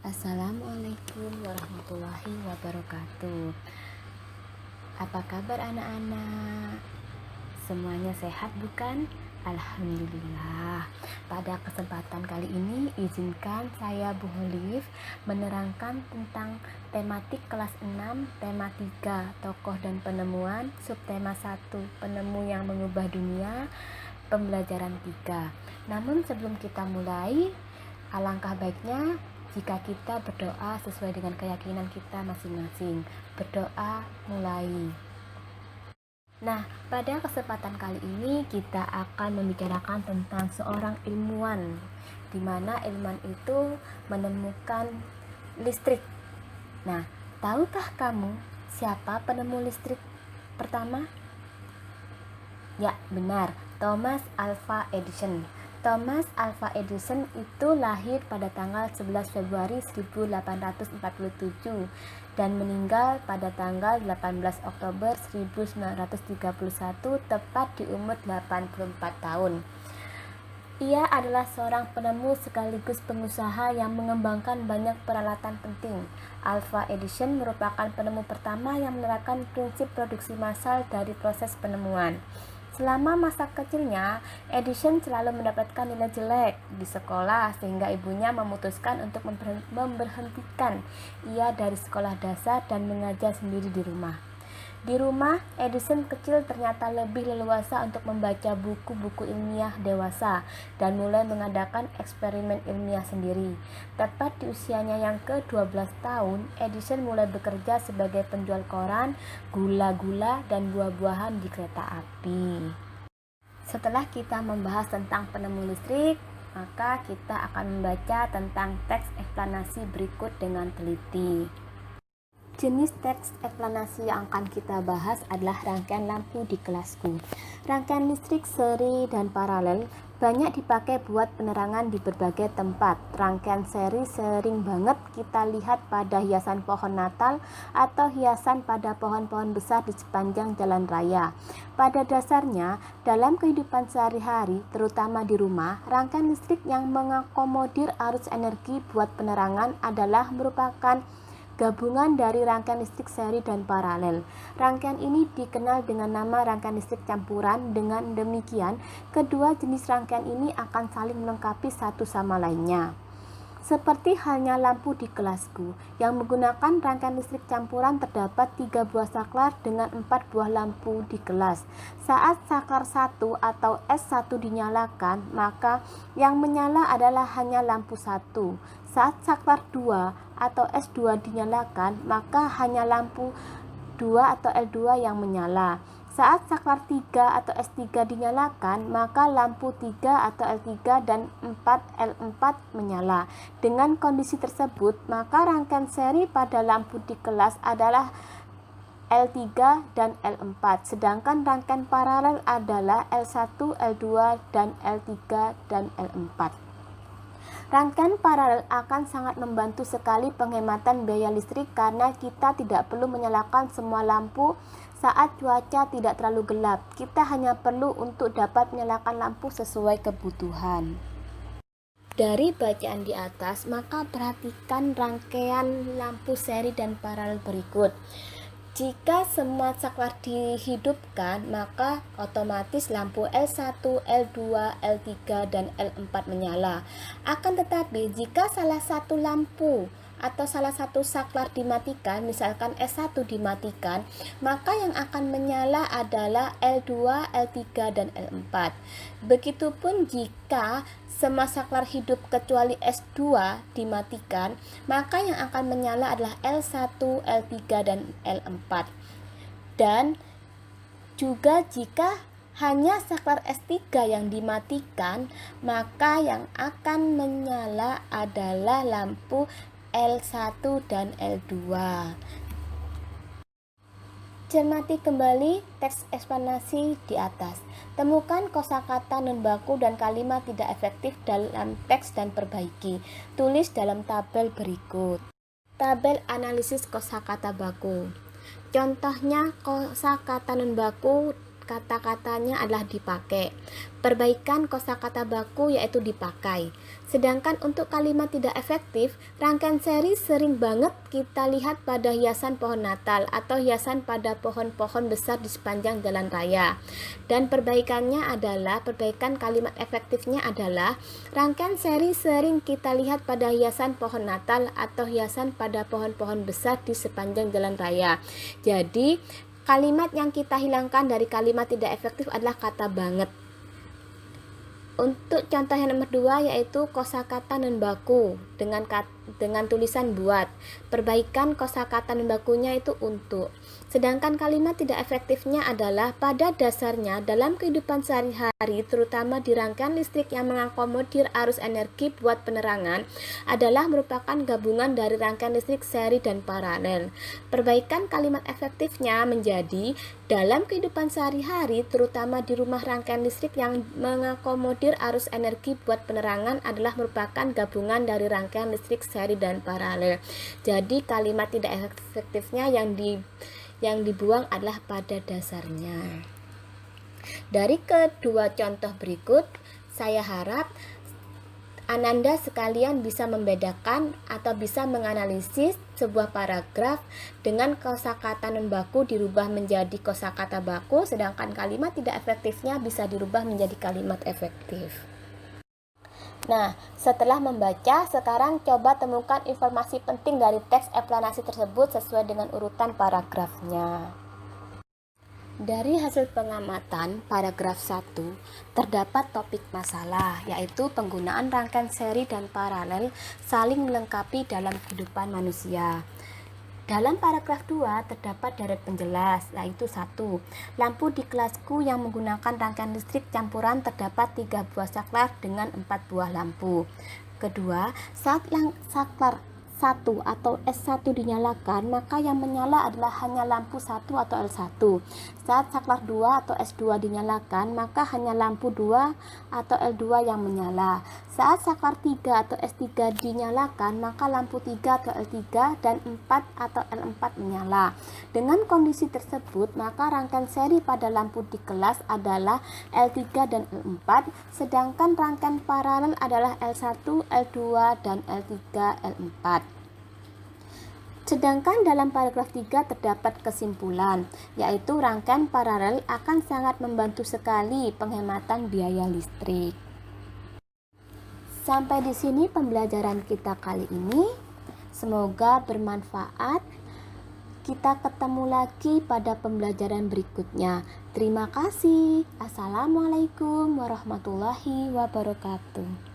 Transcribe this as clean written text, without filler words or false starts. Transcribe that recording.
Assalamualaikum warahmatullahi wabarakatuh. Apa kabar anak-anak? Semuanya sehat bukan? Alhamdulillah. Pada kesempatan kali ini izinkan saya Bu Holif menerangkan tentang tematik kelas 6, tema 3, tokoh dan penemuan, subtema 1, penemu yang mengubah dunia, pembelajaran 3. Namun sebelum kita mulai, alangkah baiknya jika kita berdoa sesuai dengan keyakinan kita masing-masing. Berdoa mulai. Nah, pada kesempatan kali ini kita akan membicarakan tentang seorang ilmuwan, di mana ilmuwan itu menemukan listrik. Nah, tahukah kamu siapa penemu listrik pertama? Ya, benar, Thomas Alva Edison. Thomas Alva Edison itu lahir pada tanggal 11 Februari 1847 dan meninggal pada tanggal 18 Oktober 1931 tepat di umur 84 tahun. Ia adalah seorang penemu sekaligus pengusaha yang mengembangkan banyak peralatan penting. Alva Edison merupakan penemu pertama yang menerapkan prinsip produksi massal dari proses penemuan. Selama masa kecilnya, Edison selalu mendapatkan nilai jelek di sekolah sehingga ibunya memutuskan untuk memberhentikan ia dari sekolah dasar dan mengajar sendiri di rumah. Di rumah, Edison kecil ternyata lebih leluasa untuk membaca buku-buku ilmiah dewasa dan mulai mengadakan eksperimen ilmiah sendiri. Tepat di usianya yang ke-12 tahun, Edison mulai bekerja sebagai penjual koran, gula-gula, dan buah-buahan di kereta api. Setelah kita membahas tentang penemu listrik, maka kita akan membaca tentang teks eksplanasi berikut dengan teliti. Jenis teks eksplanasi yang akan kita bahas adalah rangkaian lampu di kelasku. Rangkaian listrik seri dan paralel banyak dipakai buat penerangan di berbagai tempat. Rangkaian seri sering banget kita lihat pada hiasan pohon Natal atau hiasan pada pohon-pohon besar di sepanjang jalan raya. Pada dasarnya, dalam kehidupan sehari-hari, terutama di rumah, rangkaian listrik yang mengakomodir arus energi buat penerangan adalah merupakan gabungan dari rangkaian listrik seri dan paralel. Rangkaian ini dikenal dengan nama rangkaian listrik campuran. Dengan demikian, kedua jenis rangkaian ini akan saling melengkapi satu sama lainnya. Seperti halnya lampu di kelasku, yang menggunakan rangkaian listrik campuran terdapat 3 buah saklar dengan 4 buah lampu di kelas. Saat saklar 1 atau S1 dinyalakan, maka yang menyala adalah hanya lampu 1. Saat saklar 2 atau S2 dinyalakan, maka hanya lampu 2 atau L2 yang menyala. Saat saklar 3 atau S3 dinyalakan, maka lampu 3 atau L3 dan 4 L4 menyala. Dengan kondisi tersebut, maka rangkaian seri pada lampu di kelas adalah L3 dan L4, sedangkan rangkaian paralel adalah L1, L2, dan L3 dan L4. Rangkaian paralel akan sangat membantu sekali penghematan biaya listrik karena kita tidak perlu menyalakan semua lampu saat cuaca tidak terlalu gelap. Kita hanya perlu untuk dapat menyalakan lampu sesuai kebutuhan. Dari bacaan di atas, maka perhatikan rangkaian lampu seri dan paralel berikut. Jika semua saklar dihidupkan, maka otomatis lampu L1, L2, L3, dan L4 menyala. Akan tetapi, jika salah satu lampu atau salah satu saklar dimatikan, misalkan S1 dimatikan, maka yang akan menyala adalah L2, L3, dan L4. Begitupun jika semua saklar hidup kecuali S2 dimatikan, maka yang akan menyala adalah L1, L3, dan L4. Dan juga jika hanya saklar S3 yang dimatikan, maka yang akan menyala adalah lampu L1 dan L2. Cermati kembali teks eksplanasi di atas. Temukan kosakata non baku dan kalimat tidak efektif dalam teks dan perbaiki. Tulis dalam tabel berikut. Tabel analisis kosakata baku. Contohnya kosakata non baku kata-katanya adalah dipakai. Perbaikan kosakata baku yaitu dipakai. Sedangkan untuk kalimat tidak efektif, rangkaian seri sering banget kita lihat pada hiasan pohon Natal atau hiasan pada pohon-pohon besar di sepanjang jalan raya. Dan perbaikan kalimat efektifnya adalah rangkaian seri sering kita lihat pada hiasan pohon Natal atau hiasan pada pohon-pohon besar di sepanjang jalan raya. Jadi, kalimat yang kita hilangkan dari kalimat tidak efektif adalah kata banget. Untuk contoh yang nomor 2 yaitu kosakata non baku dengan tulisan buat. Perbaikan kosakata non bakunya itu untuk. Sedangkan kalimat tidak efektifnya adalah pada dasarnya dalam kehidupan sehari-hari, terutama di rangkaian listrik yang mengakomodir arus energi buat penerangan, adalah merupakan gabungan dari rangkaian listrik seri dan paralel. Perbaikan kalimat efektifnya menjadi dalam kehidupan sehari-hari, terutama di rumah rangkaian listrik yang mengakomodir arus energi buat penerangan adalah merupakan gabungan dari rangkaian listrik seri dan paralel. Jadi kalimat tidak efektifnya yang dibuang adalah pada dasarnya. Dari kedua contoh berikut, saya harap Ananda sekalian bisa membedakan atau bisa menganalisis sebuah paragraf dengan kosakata non baku dirubah menjadi kosakata baku, sedangkan kalimat tidak efektifnya bisa dirubah menjadi kalimat efektif. Nah, setelah membaca, sekarang coba temukan informasi penting dari teks eksplanasi tersebut sesuai dengan urutan paragrafnya. Dari hasil pengamatan paragraf 1, terdapat topik masalah, yaitu penggunaan rangkaian seri dan paralel saling melengkapi dalam kehidupan manusia. Dalam paragraf 2 terdapat deret penjelas, yaitu 1. Lampu di kelasku yang menggunakan rangkaian listrik campuran terdapat 3 buah saklar dengan 4 buah lampu. Kedua, saat saklar 1 atau S1 dinyalakan, maka yang menyala adalah hanya lampu 1 atau L1. Saat saklar 2 atau S2 dinyalakan, maka hanya lampu 2 atau L2 yang menyala. Saat saklar 3 atau S3 dinyalakan, maka lampu 3 atau L3 dan 4 atau L4 menyala. Dengan kondisi tersebut, maka rangkaian seri pada lampu di kelas adalah L3 dan L4, sedangkan rangkaian paralel adalah L1, L2, dan L3, L4. Sedangkan dalam paragraf 3 terdapat kesimpulan, yaitu rangkaian paralel akan sangat membantu sekali penghematan biaya listrik. Sampai di sini pembelajaran kita kali ini. Semoga bermanfaat. Kita ketemu lagi pada pembelajaran berikutnya. Terima kasih. Assalamualaikum warahmatullahi wabarakatuh.